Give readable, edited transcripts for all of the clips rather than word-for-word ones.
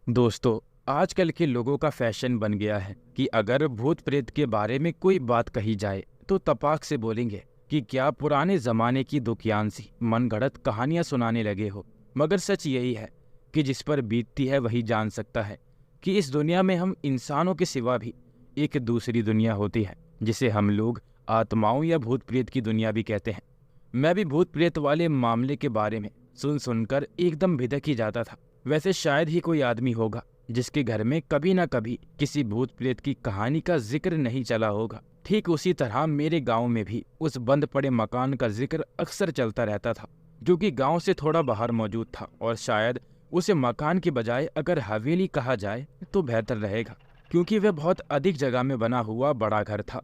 दोस्तों, आजकल के लोगों का फैशन बन गया है कि अगर भूत प्रेत के बारे में कोई बात कही जाए तो तपाक से बोलेंगे कि क्या पुराने जमाने की दुखियानसी मनगढ़ंत कहानियां सुनाने लगे हो। मगर सच यही है कि जिस पर बीतती है वही जान सकता है कि इस दुनिया में हम इंसानों के सिवा भी एक दूसरी दुनिया होती है, जिसे हम लोग आत्माओं या भूत प्रेत की दुनिया भी कहते हैं। मैं भी भूत प्रेत वाले मामले के बारे में सुन सुनकर एकदम भिदक ही जाता था। वैसे शायद ही कोई आदमी होगा जिसके घर में कभी ना कभी किसी भूत प्रेत की कहानी का जिक्र नहीं चला होगा। ठीक उसी तरह मेरे गांव में भी उस बंद पड़े मकान का जिक्र अक्सर चलता रहता था, जो कि गांव से थोड़ा बाहर मौजूद था। और शायद उसे मकान के बजाय अगर हवेली कहा जाए तो बेहतर रहेगा, क्योंकि वह बहुत अधिक जगह में बना हुआ बड़ा घर था,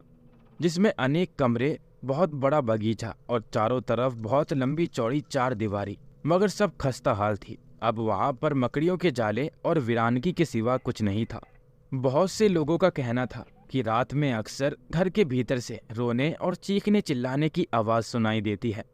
जिसमें अनेक कमरे, बहुत बड़ा बगीचा और चारों तरफ बहुत लंबी चौड़ी चार दीवारी। मगर सब खस्ता हाल थी। अब वहां पर मकड़ियों के जाले और वीरानगी के सिवा कुछ नहीं था। बहुत से लोगों का कहना था कि रात में अक्सर घर के भीतर से रोने और चीखने चिल्लाने की आवाज सुनाई देती है,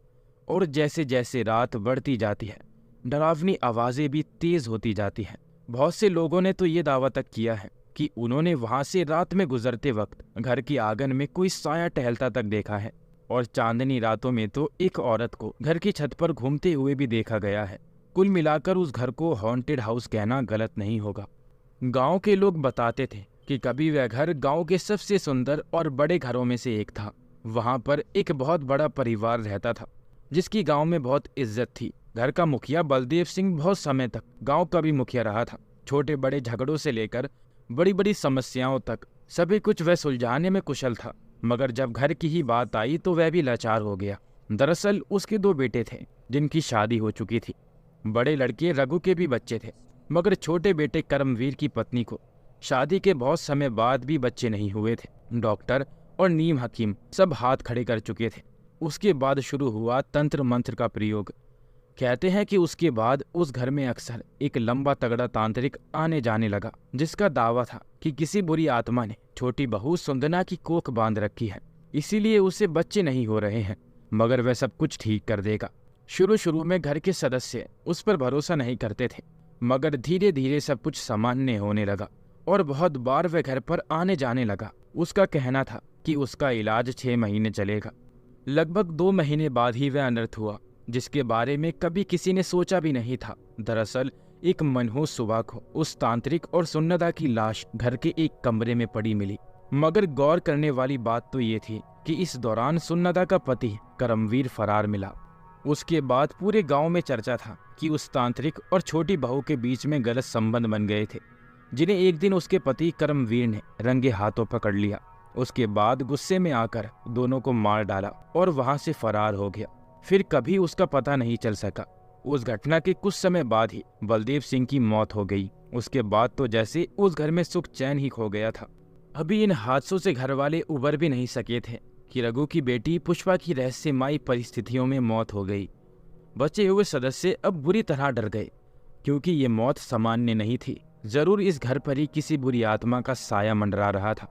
और जैसे जैसे रात बढ़ती जाती है डरावनी आवाजें भी तेज होती जाती हैं। बहुत से लोगों ने तो ये दावा तक किया है कि उन्होंने वहां से रात में गुजरते वक्त घर की आंगन में कोई साया टहलता तक देखा है, और चांदनी रातों में तो एक औरत को घर की छत पर घूमते हुए भी देखा गया है। कुल मिलाकर उस घर को हॉन्टेड हाउस कहना गलत नहीं होगा। गांव के लोग बताते थे कि कभी वह घर गांव के सबसे सुंदर और बड़े घरों में से एक था। वहां पर एक बहुत बड़ा परिवार रहता था, जिसकी गांव में बहुत इज्जत थी। घर का मुखिया बलदेव सिंह बहुत समय तक गांव का भी मुखिया रहा था। छोटे बड़े झगड़ों से लेकर बड़ी बड़ी समस्याओं तक सभी कुछ वह सुलझाने में कुशल था। मगर जब घर की ही बात आई तो वह भी लाचार हो गया। दरअसल उसके दो बेटे थे जिनकी शादी हो चुकी थी। बड़े लड़के रघु के भी बच्चे थे, मगर छोटे बेटे कर्मवीर की पत्नी को शादी के बहुत समय बाद भी बच्चे नहीं हुए थे। डॉक्टर और नीम हकीम सब हाथ खड़े कर चुके थे। उसके बाद शुरू हुआ तंत्र मंत्र का प्रयोग। कहते हैं कि उसके बाद उस घर में अक्सर एक लंबा तगड़ा तांत्रिक आने जाने लगा, जिसका दावा था कि किसी बुरी आत्मा ने छोटी बहू सुंदना की कोख बांध रखी है, इसीलिए उसे बच्चे नहीं हो रहे हैं। मगर वह सब कुछ ठीक कर देगा। शुरू शुरू में घर के सदस्य उस पर भरोसा नहीं करते थे, मगर धीरे धीरे सब कुछ सामान्य होने लगा और बहुत बार वह घर पर आने जाने लगा। उसका कहना था कि उसका इलाज 6 महीने चलेगा। लगभग 2 महीने बाद ही वह अनर्थ हुआ, जिसके बारे में कभी किसी ने सोचा भी नहीं था। दरअसल एक मनहूस सुबह को उस तांत्रिक और सुन्नदा की लाश घर के एक कमरे में पड़ी मिली। मगर गौर करने वाली बात तो ये थी कि इस दौरान सुन्नदा का पति करमवीर फरार मिला। उसके बाद पूरे गांव में चर्चा था कि उस तांत्रिक और छोटी बहू के बीच में गलत संबंध बन गए थे, जिन्हें एक दिन उसके पति करमवीर ने रंगे हाथों पकड़ लिया। उसके बाद गुस्से में आकर दोनों को मार डाला और वहां से फरार हो गया। फिर कभी उसका पता नहीं चल सका। उस घटना के कुछ समय बाद ही बलदेव सिंह की मौत हो गई। उसके बाद तो जैसे उस घर में सुख चैन ही खो गया था। अभी इन हादसों से घर वाले उबर भी नहीं सके थे कि रघु की बेटी पुष्पा की रहस्यमयी परिस्थितियों में मौत हो गई। बचे हुए सदस्य अब बुरी तरह डर गए, क्योंकि ये मौत सामान्य नहीं थी। जरूर इस घर पर ही किसी बुरी आत्मा का साया मंडरा रहा था,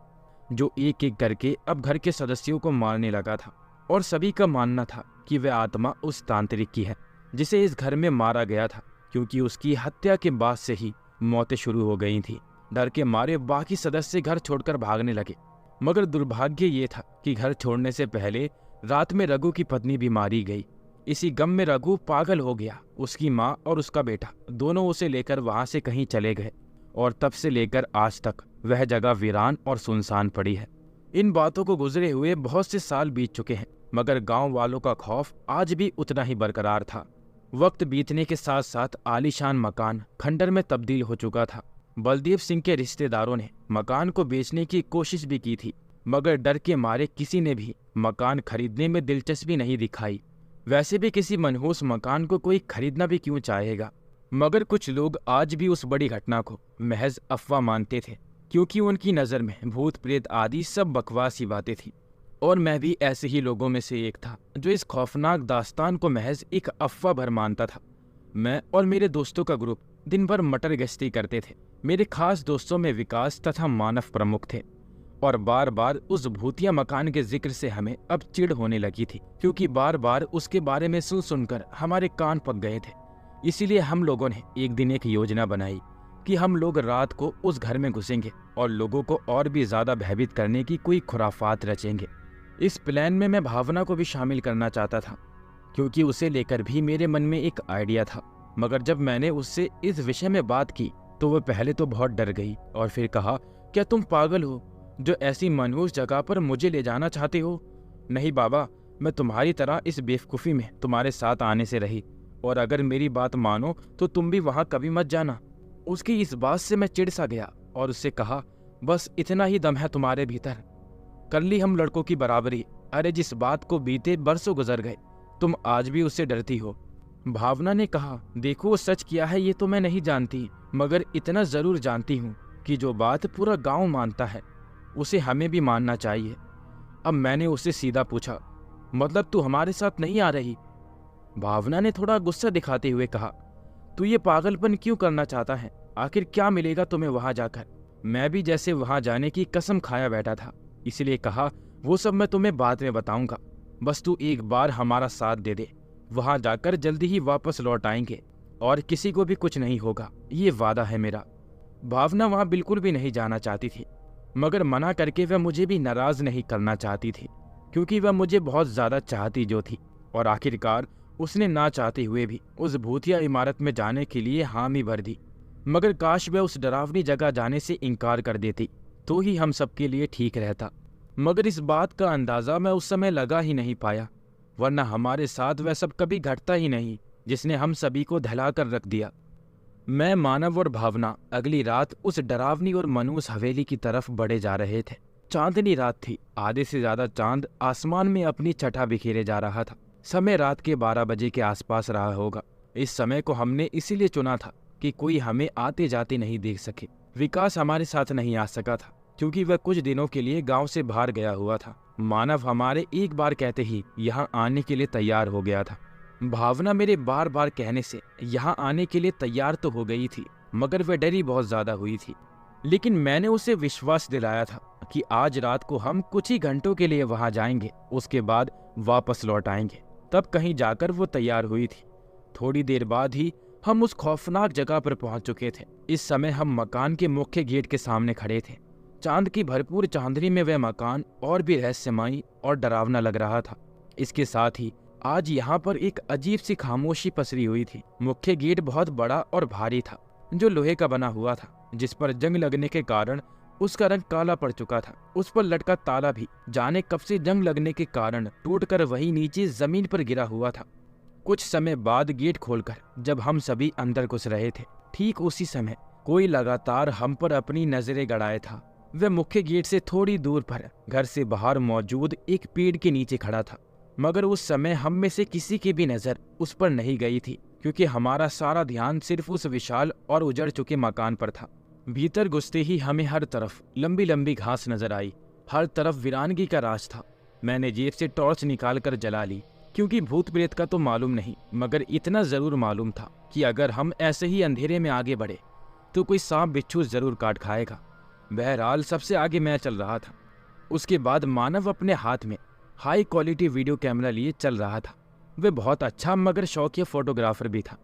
जो एक एक करके अब घर के सदस्यों को मारने लगा था। और सभी का मानना था कि वह आत्मा उस तांत्रिक की है, जिसे इस घर में मारा गया था, क्योंकि उसकी हत्या के बाद से ही मौतें शुरू हो गई थी। डर के मारे बाकी सदस्य घर छोड़कर भागने लगे। मगर दुर्भाग्य ये था कि घर छोड़ने से पहले रात में रघु की पत्नी भी मारी गई। इसी गम में रघु पागल हो गया। उसकी माँ और उसका बेटा दोनों उसे लेकर वहां से कहीं चले गए, और तब से लेकर आज तक वह जगह वीरान और सुनसान पड़ी है। इन बातों को गुजरे हुए बहुत से साल बीत चुके हैं, मगर गांव वालों का खौफ आज भी उतना ही बरकरार था। वक्त बीतने के साथ साथ आलीशान मकान खंडर में तब्दील हो चुका था। बलदेव सिंह के रिश्तेदारों ने मकान को बेचने की कोशिश भी की थी, मगर डर के मारे किसी ने भी मकान खरीदने में दिलचस्पी नहीं दिखाई। वैसे भी किसी मनहूस मकान को कोई खरीदना भी क्यों चाहेगा। मगर कुछ लोग आज भी उस बड़ी घटना को महज अफवाह मानते थे, क्योंकि उनकी नज़र में भूत प्रेत आदि सब बकवास ही बातें थी। और मैं भी ऐसे ही लोगों में से एक था जो इस खौफनाक दास्तान को महज एक अफवाह भर मानता था। मैं और मेरे दोस्तों का ग्रुप दिन भर मटर गश्ती करते थे। मेरे खास दोस्तों में विकास तथा मानव प्रमुख थे, और बार बार उस भूतिया मकान के जिक्र से हमें अब चिढ़ होने लगी थी, क्योंकि बार बार उसके बारे में सुन सुनकर हमारे कान पक गए थे। इसीलिए हम लोगों ने एक दिन एक योजना बनाई कि हम लोग रात को उस घर में घुसेंगे और लोगों को और भी ज्यादा भयभीत करने की कोई खुराफात रचेंगे। इस प्लान में मैं भावना को भी शामिल करना चाहता था, क्योंकि उसे लेकर भी मेरे मन में एक आइडिया था। मगर जब मैंने उससे इस विषय में बात की तो वह पहले तो बहुत डर गई और फिर कहा, क्या तुम पागल हो जो ऐसी मनहूस जगह पर मुझे ले जाना चाहते हो? नहीं बाबा, मैं तुम्हारी तरह इस बेवकूफ़ी में तुम्हारे साथ आने से रही, और अगर मेरी बात मानो तो तुम भी वहां कभी मत जाना। उसकी इस बात से मैं चिढ़ सा गया और उससे कहा, बस इतना ही दम है तुम्हारे भीतर, कर ली हम लड़कों की बराबरी। अरे जिस बात को बीते बरसों गुजर गए, तुम आज भी उससे डरती हो। भावना ने कहा, देखो वो सच किया है ये तो मैं नहीं जानती, मगर इतना जरूर जानती हूँ कि जो बात पूरा गांव मानता है उसे हमें भी मानना चाहिए। अब मैंने उससे सीधा पूछा, मतलब तू हमारे साथ नहीं आ रही? भावना ने थोड़ा गुस्सा दिखाते हुए कहा, तू ये पागलपन क्यों करना चाहता है? आखिर क्या मिलेगा तुम्हें वहां जाकर? मैं भी जैसे वहां जाने की कसम खाया बैठा था, इसलिए कहा वो सब मैं तुम्हें बाद में बताऊंगा, बस तू एक बार हमारा साथ दे दे। वहां जाकर जल्दी ही वापस लौट आएंगे और किसी को भी कुछ नहीं होगा, ये वादा है मेरा। भावना वहां बिल्कुल भी नहीं जाना चाहती थी, मगर मना करके वह मुझे भी नाराज नहीं करना चाहती थी, क्योंकि वह मुझे बहुत ज्यादा चाहती जो थी। और आखिरकार उसने ना चाहते हुए भी उस भूतिया इमारत में जाने के लिए हामी भर दी। मगर काश वह उस डरावनी जगह जाने से इनकार कर देती तो ही हम सबके लिए ठीक रहता। मगर इस बात का अंदाजा मैं उस समय लगा ही नहीं पाया, वरना हमारे साथ वह सब कभी घटता ही नहीं जिसने हम सभी को दहला कर रख दिया। मैं, मानव और भावना अगली रात उस डरावनी और मनहूस हवेली की तरफ बढ़े जा रहे थे। चांदनी रात थी, आधे से ज्यादा चांद आसमान में अपनी छठा बिखेरे जा रहा था। समय रात के 12 बजे के आसपास रहा होगा। इस समय को हमने इसीलिए चुना था कि कोई हमें आते जाते नहीं देख सके। विकास हमारे साथ नहीं आ सका था क्योंकि वह कुछ दिनों के लिए गांव से बाहर गया हुआ था। मानव हमारे एक बार कहते ही यहाँ आने के लिए तैयार हो गया था। भावना मेरे बार बार कहने से यहाँ आने के लिए तैयार तो हो गई थी, मगर वह डरी बहुत ज्यादा हुई थी। लेकिन मैंने उसे विश्वास दिलाया था कि आज रात को हम कुछ ही घंटों के लिए वहां जाएंगे, उसके बाद वापस लौट आएंगे। तब कहीं जाकर वो तैयार हुई थी। थोड़ी देर बाद ही हम उस खौफनाक जगह पर पहुंच चुके थे। इस समय हम मकान के मुख्य गेट के सामने खड़े थे। चांद की भरपूर चांदनी में वह मकान और भी रहस्यमयी और डरावना लग रहा था। इसके साथ ही आज यहाँ पर एक अजीब सी खामोशी पसरी हुई थी। मुख्य गेट बहुत बड़ा और भारी था, जो लोहे का बना हुआ था, जिस पर जंग लगने के कारण उसका रंग काला पड़ चुका था। उस पर लटका ताला भी जाने कब से जंग लगने के कारण टूटकर वही नीचे जमीन पर गिरा हुआ था। कुछ समय बाद गेट खोलकर जब हम सभी अंदर घुस रहे थे, ठीक उसी समय कोई लगातार हम पर अपनी नजरें गड़ाए था। वह मुख्य गेट से थोड़ी दूर पर घर से बाहर मौजूद एक पेड़ के नीचे खड़ा था, मगर उस समय हम में से किसी की भी नजर उस पर नहीं गई थी, क्योंकि हमारा सारा ध्यान सिर्फ उस विशाल और उजड़ चुके मकान पर था। भीतर घुसते ही हमें हर तरफ लंबी लंबी घास नजर आई, हर तरफ वीरानगी का राज था। मैंने जेब से टॉर्च निकालकर जला ली, क्योंकि भूत प्रेत का तो मालूम नहीं, मगर इतना जरूर मालूम था कि अगर हम ऐसे ही अंधेरे में आगे बढ़े तो कोई सांप बिच्छू जरूर काट खाएगा। बहरहाल सबसे आगे मैं चल रहा था। उसके बाद मानव अपने हाथ में हाई क्वालिटी वीडियो कैमरा लिए चल रहा था। वह बहुत अच्छा मगर शौकिया फोटोग्राफर भी था।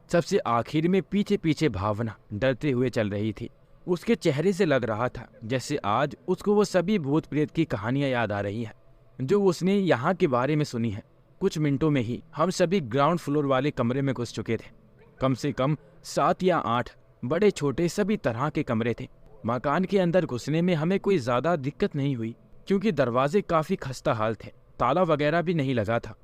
सबसे आखिर में पीछे पीछे भावना डरते हुए चल रही थी। उसके चेहरे से लग रहा था जैसे आज उसको वो सभी भूत प्रेत की कहानियां याद आ रही हैं जो उसने यहाँ के बारे में सुनी है। कुछ मिनटों में ही हम सभी ग्राउंड फ्लोर वाले कमरे में घुस चुके थे। कम से कम 7 या 8 बड़े छोटे सभी तरह के कमरे थे। मकान के अंदर घुसने में हमें कोई ज्यादा दिक्कत नहीं हुई, क्योंकि दरवाजे काफी खस्ता हाल थे, ताला वगैरह भी नहीं लगा था।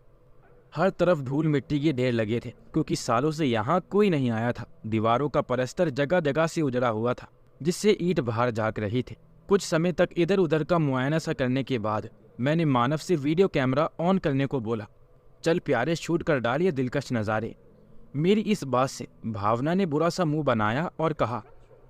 हर तरफ धूल मिट्टी के ढेर लगे थे, क्योंकि सालों से यहाँ कोई नहीं आया था। दीवारों का पलस्तर जगह जगह से उजड़ा हुआ था, जिससे ईंट बाहर झाँक रही थी। कुछ समय तक इधर उधर का मुआयना सा करने के बाद मैंने मानव से वीडियो कैमरा ऑन करने को बोला। चल प्यारे, शूट कर डाल ये दिलकश नज़ारे। मेरी इस बात से भावना ने बुरा सा मुंह बनाया और कहा,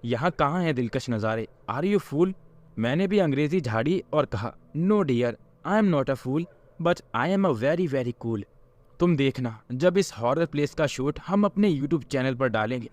यहाँ कहाँ है दिलकश नज़ारे, आर यू फूल? मैंने भी अंग्रेजी झाड़ी और कहा, no dear, I am not a fool but I am a very very cool. तुम देखना, जब इस हॉरर प्लेस का शूट हम अपने यूट्यूब चैनल पर डालेंगे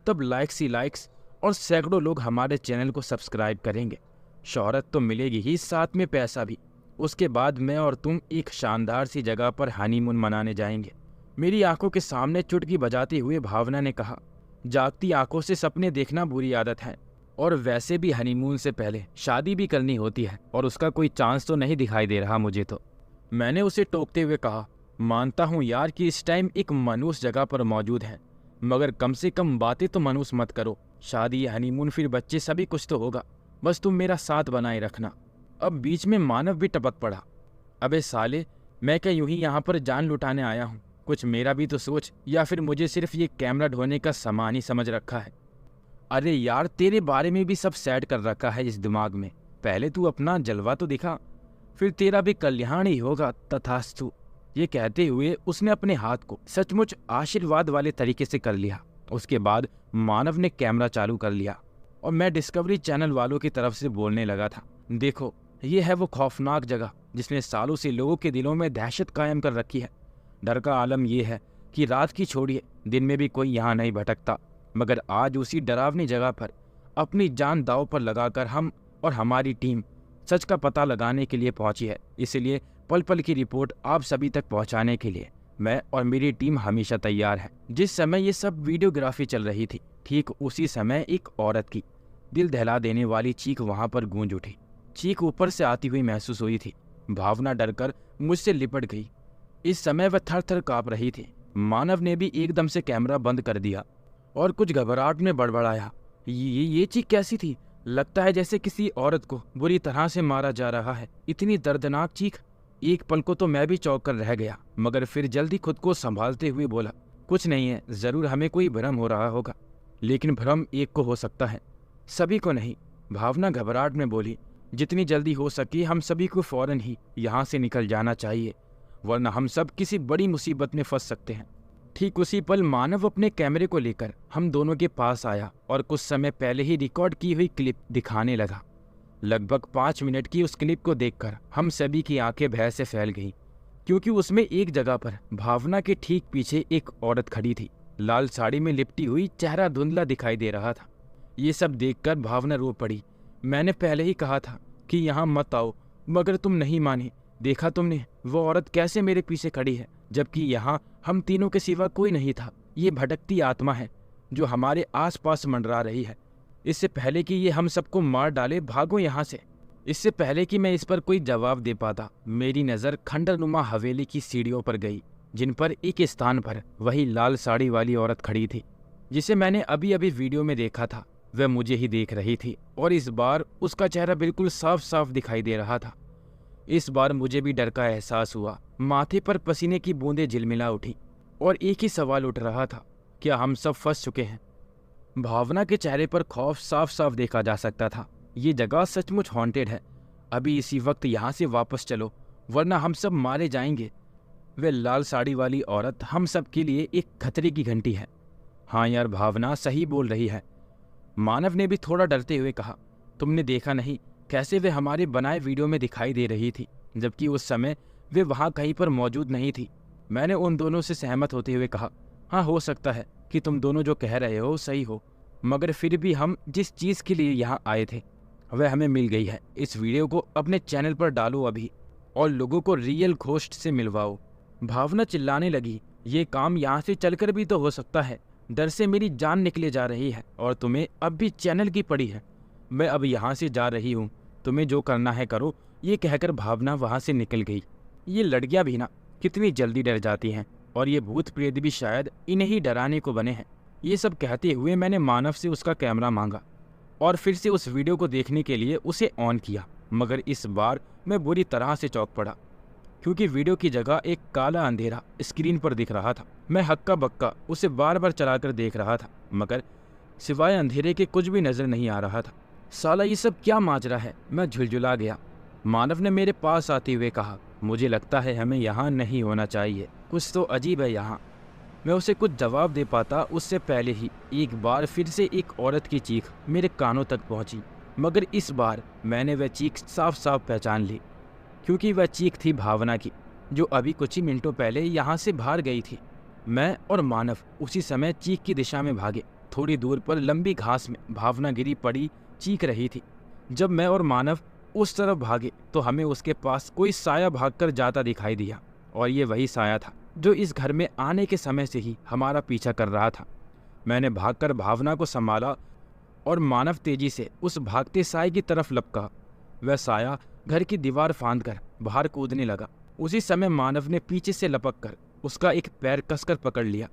तब लाइक्स ही लाइक्स और सैकड़ों लोग हमारे चैनल को सब्सक्राइब करेंगे। शोहरत तो मिलेगी ही, साथ में पैसा भी। उसके बाद मैं और तुम एक शानदार सी जगह पर हनीमून मनाने जाएंगे। मेरी आंखों के सामने चुटकी बजाते हुए भावना ने कहा, जागती आंखों से सपने देखना बुरी आदत है, और वैसे भी हनीमून से पहले शादी भी करनी होती है, और उसका कोई चांस तो नहीं दिखाई दे रहा मुझे तो। मैंने उसे टोकते हुए कहा, मानता हूँ यार कि इस टाइम एक मनूस जगह पर मौजूद है, मगर कम से कम बातें तो मनूस मत करो। शादी, हनीमून, फिर बच्चे, सभी कुछ तो होगा, बस तुम मेरा साथ बनाए रखना। अब बीच में मानव भी टपक पड़ा। अबे साले, मैं क्या यूं ही यहाँ पर जान लुटाने आया हूँ? कुछ मेरा भी तो सोच, या फिर मुझे सिर्फ ये कैमरा ढोने का सामान ही समझ रखा है? अरे यार, तेरे बारे में भी सब सेट कर रखा है इस दिमाग में। पहले तू अपना जलवा तो दिखा, फिर तेरा भी कल्याण ही होगा, तथास्तु। ये कहते हुए उसने अपने हाथ को सचमुच आशीर्वाद वाले तरीके से कर लिया। उसके बाद मानव ने कैमरा चालू कर लिया और मैं डिस्कवरी चैनल वालों की तरफ से बोलने लगा था, देखो, ये है वो खौफनाक जगह जिसने सालों से लोगों के दिलों में दहशत कायम कर रखी है। डर का आलम यह है कि रात की छोड़िए, दिन में भी कोई यहाँ नहीं भटकता, मगर आज उसी डरावनी जगह पर अपनी जान दांव पर लगाकर हम और हमारी टीम सच का पता लगाने के लिए पहुंची है। इसलिए पल पल की रिपोर्ट आप सभी तक पहुंचाने के लिए मैं और मेरी टीम हमेशा तैयार है। जिस समय ये सब वीडियोग्राफी चल रही थी, ठीक उसी समय एक औरत की दिल दहला देने वाली चीख वहां पर गूंज उठी। चीख ऊपर से आती हुई महसूस हुई थी। भावना डरकर मुझसे लिपट गई। इस समय वह थर थर काँप रही थी। मानव ने भी एकदम से कैमरा बंद कर दिया और कुछ घबराहट में बड़बड़ाया, ये चीख कैसी थी? लगता है जैसे किसी औरत को बुरी तरह से मारा जा रहा है। इतनी दर्दनाक चीख। एक पल को तो मैं भी चौंक कर रह गया, मगर फिर जल्दी खुद को संभालते हुए बोला, कुछ नहीं है, जरूर हमें कोई भ्रम हो रहा होगा, लेकिन भ्रम एक को हो सकता है, सभी को नहीं। भावना घबराहट में बोली, जितनी जल्दी हो सके हम सभी को फौरन ही यहाँ से निकल जाना चाहिए, वरना हम सब किसी बड़ी मुसीबत में फंस सकते हैं। ठीक उसी पल मानव अपने कैमरे को लेकर हम दोनों के पास आया और कुछ समय पहले ही रिकॉर्ड की हुई क्लिप दिखाने लगा। लगभग 5 मिनट की उस क्लिप को देखकर हम सभी की आंखें भय से फैल गईं, क्योंकि उसमें एक जगह पर भावना के ठीक पीछे एक औरत खड़ी थी। लाल साड़ी में लिपटी हुई, चेहरा धुंधला दिखाई दे रहा था। ये सब देखकर भावना रो पड़ी। मैंने पहले ही कहा था कि यहाँ मत आओ, मगर तुम नहीं माने। देखा तुमने वो औरत कैसे मेरे पीछे खड़ी है, जबकि यहाँ हम तीनों के सिवा कोई नहीं था। ये भटकती आत्मा है जो हमारे आसपास मंडरा रही है। इससे पहले कि ये हम सबको मार डाले, भागो यहाँ से। इससे पहले कि मैं इस पर कोई जवाब दे पाता, मेरी नज़र खंडरनुमा हवेली की सीढ़ियों पर गई, जिन पर एक स्थान पर वही लाल साड़ी वाली औरत खड़ी थी, जिसे मैंने अभी अभी वीडियो में देखा था। वह मुझे ही देख रही थी और इस बार उसका चेहरा बिल्कुल साफ साफ दिखाई दे रहा था। इस बार मुझे भी डर का एहसास हुआ। माथे पर पसीने की बूंदें झिलमिला उठी और एक ही सवाल उठ रहा था, क्या हम सब फंस चुके हैं? भावना के चेहरे पर खौफ साफ साफ देखा जा सकता था। ये जगह सचमुच हॉन्टेड है। अभी इसी वक्त यहाँ से वापस चलो, वरना हम सब मारे जाएंगे। वह लाल साड़ी वाली औरत हम सब के लिए एक खतरे की घंटी है। हाँ यार, भावना सही बोल रही है। मानव ने भी थोड़ा डरते हुए कहा, तुमने देखा नहीं कैसे वे हमारे बनाए वीडियो में दिखाई दे रही थी, जबकि उस समय वे वहाँ कहीं पर मौजूद नहीं थी। मैंने उन दोनों से सहमत होते हुए कहा, हाँ, हो सकता है कि तुम दोनों जो कह रहे हो सही हो, मगर फिर भी हम जिस चीज़ के लिए यहाँ आए थे वह हमें मिल गई है। इस वीडियो को अपने चैनल पर डालो अभी और लोगों को रियल घोस्ट से मिलवाओ। भावना चिल्लाने लगी, ये काम यहाँ से चलकर भी तो हो सकता है। डर से मेरी जान निकले जा रही है और तुम्हें अब भी चैनल की पड़ी है। मैं अब यहाँ से जा रही हूँ, तुम्हें जो करना है करो। ये कहकर भावना वहाँ से निकल गई। ये लड़कियाँ भी ना कितनी जल्दी डर जाती हैं, और ये भूत प्रेत भी शायद इन्हें ही डराने को बने हैं। ये सब कहते हुए मैंने मानव से उसका कैमरा मांगा और फिर से उस वीडियो को देखने के लिए उसे ऑन किया, मगर इस बार मैं बुरी तरह से चौंक पड़ा, क्योंकि वीडियो की जगह एक काला अंधेरा स्क्रीन पर दिख रहा था। मैं हक्का बक्का उसे बार बार चलाकर देख रहा था, मगर सिवाय अंधेरे के कुछ भी नजर नहीं आ रहा था। साला ये सब क्या माजरा है? मैं झुलझुला गया। मानव ने मेरे पास आते हुए कहा, मुझे लगता है हमें यहाँ नहीं होना चाहिए, कुछ तो अजीब है यहाँ। मैं उसे कुछ जवाब दे पाता उससे पहले ही एक बार फिर से एक औरत की चीख मेरे कानों तक पहुँची, मगर इस बार मैंने वह चीख साफ साफ पहचान ली, क्योंकि वह चीख थी भावना की, जो अभी कुछ ही मिनटों पहले यहाँ से बाहर गई थी। मैं और मानव उसी समय चीख की दिशा में भागे। थोड़ी दूर पर लंबी घास में भावना गिरी पड़ी चीख रही थी। जब मैं और मानव उस तरफ भागे तो हमें उसके पास कोई साया भागकर जाता दिखाई दिया, और ये वही साया था जो इस घर में आने के समय से ही हमारा पीछा कर रहा था। मैंने भागकर भावना को संभाला और मानव तेजी से उस भागते साए की तरफ लपका। वह साया घर की दीवार फांदकर बाहर कूदने लगा। उसी समय मानव ने पीछे से लपककर उसका एक पैर कसकर पकड़ लिया।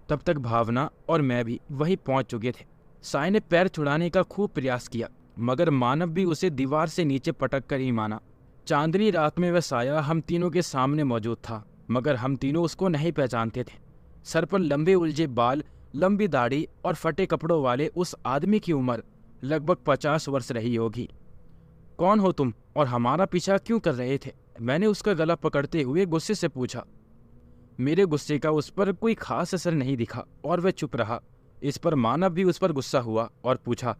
तब तक भावना और मैं भी वहीं पहुंच चुके थे। साय ने पैर छुड़ाने का खूब प्रयास किया, मगर मानव भी उसे दीवार से नीचे पटक कर ही माना। चांदनी रात में वह साया हम तीनों के सामने मौजूद था, मगर हम तीनों उसको नहीं पहचानते थे। सर पर लंबे उलझे बाल, लंबी दाढ़ी और फटे कपड़ों वाले उस आदमी की उम्र लगभग 50 वर्ष रही होगी। कौन हो तुम और हमारा पीछा क्यों कर रहे थे? मैंने उसका गला पकड़ते हुए गुस्से से पूछा। मेरे गुस्से का उस पर कोई खास असर नहीं दिखा और वह चुप रहा। इस पर मानव भी उस पर गुस्सा हुआ और पूछा,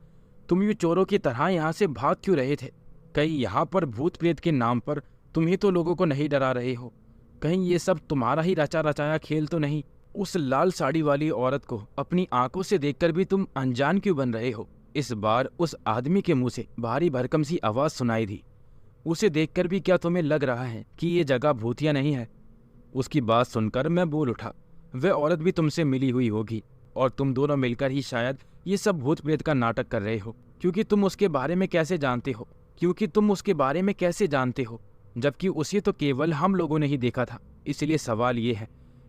तुम यूं चोरों की तरह यहाँ से भाग क्यों रहे थे? कहीं यहाँ पर भूत प्रेत के नाम पर तुम ही तो लोगों को नहीं डरा रहे हो? कहीं ये सब तुम्हारा ही रचा रचाया खेल तो नहीं? उस लाल साड़ी वाली औरत को अपनी आंखों से देखकर भी तुम अनजान क्यों बन रहे हो? इस बार उस आदमी के मुंह से भारी भरकम सी आवाज सुनाई दी। उसे देखकर भी क्या तुम्हें लग रहा है कि ये जगह भूतिया नहीं है? उसकी बात सुनकर मैं बोल उठा, वह औरत भी तुमसे मिली हुई होगी और तुम दोनों मिलकर ही शायद ये सब भूत प्रेत का नाटक कर रहे हो। क्योंकि तुम उसके बारे में कैसे जानते हो? जबकि उसे तो केवल हम लोगों ने ही देखा था। इसलिए सवाल ये है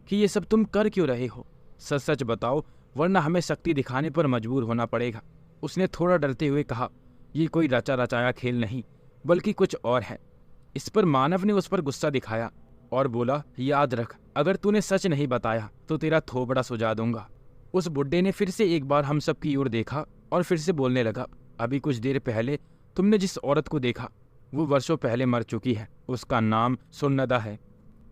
कि ये सब तुम कर क्यों रहे हो? सच सच बताओ, वरना हमें शक्ति दिखाने पर मजबूर होना पड़ेगा। उसने थोड़ा डरते हुए कहा। ये कोई रचा रचाया खेल नहीं, बल्कि कुछ और है। इस पर मानव ने उस पर गुस्सा दिखाया और बोला, याद रख, अगर तूने सच नहीं बताया तो तेरा थोबड़ा सुझा दूंगा। उस बुड्ढे ने फिर से एक बार हम सब की ओर देखा और फिर से बोलने लगा, अभी कुछ देर पहले तुमने जिस औरत को देखा वो वर्षों पहले मर चुकी है। उसका नाम सुन्नदा है।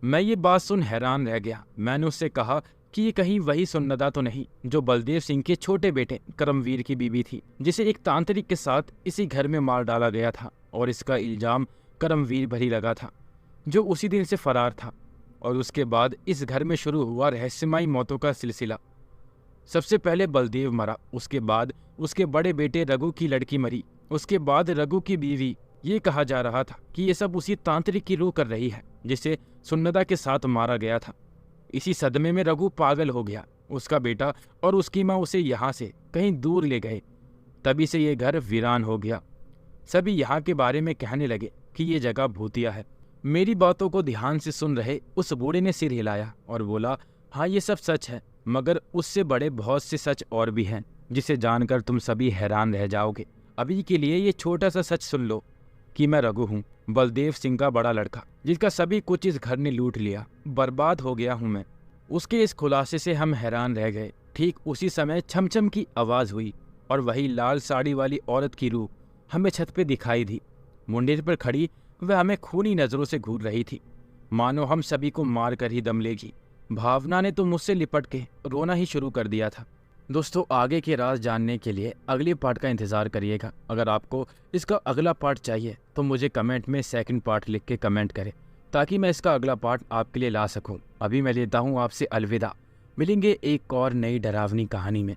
मैं ये बात सुन हैरान रह गया। मैंने उससे कहा कि ये कहीं वही सुन्नदा तो नहीं जो बलदेव सिंह के छोटे बेटे करमवीर की बीवी थी, जिसे एक तांत्रिक के साथ इसी घर में मार डाला गया था और इसका इल्जाम करमवीर पर ही लगा था, जो उसी दिन से फरार था। और उसके बाद इस घर में शुरू हुआ रहस्यमयी मौतों का सिलसिला। सबसे पहले बलदेव मरा, उसके बाद उसके बड़े बेटे रघु की लड़की मरी, उसके बाद रघु की बीवी। ये कहा जा रहा था कि ये सब उसी तांत्रिक की रूह कर रही है जिसे सुन्नदा के साथ मारा गया था। इसी सदमे में रघु पागल हो गया। उसका बेटा और उसकी माँ उसे यहाँ से कहीं दूर ले गए। तभी से ये घर वीरान हो गया। सभी यहाँ के बारे में कहने लगे कि ये जगह भूतिया है। मेरी बातों को ध्यान से सुन रहे उस बूढ़े ने सिर हिलाया और बोला, हाँ ये सब सच है, मगर उससे बड़े बहुत से सच और भी हैं जिसे जानकर तुम सभी हैरान रह जाओगे। अभी के लिए ये छोटा सा सच सुन लो कि मैं रघु हूँ, बलदेव सिंह का बड़ा लड़का, जिसका सभी कुछ इस घर ने लूट लिया। बर्बाद हो गया हूँ मैं। उसके इस खुलासे से हम हैरान रह गए। ठीक उसी समय छमछम की आवाज़ हुई और वही लाल साड़ी वाली औरत की रूह हमें छत पे दिखाई दी। मुंडेर पर खड़ी वह हमें खूनी नज़रों से घूर रही थी, मानो हम सभी को मार कर ही दम लेगी। भावना ने तो मुझसे लिपट के रोना ही शुरू कर दिया था। दोस्तों, आगे के राज जानने के लिए अगले पार्ट का इंतज़ार करिएगा। अगर आपको इसका अगला पार्ट चाहिए तो मुझे कमेंट में सेकंड पार्ट लिख के कमेंट करें, ताकि मैं इसका अगला पार्ट आपके लिए ला सकूं। अभी मैं लेता हूं आपसे अलविदा। मिलेंगे एक और नई डरावनी कहानी में।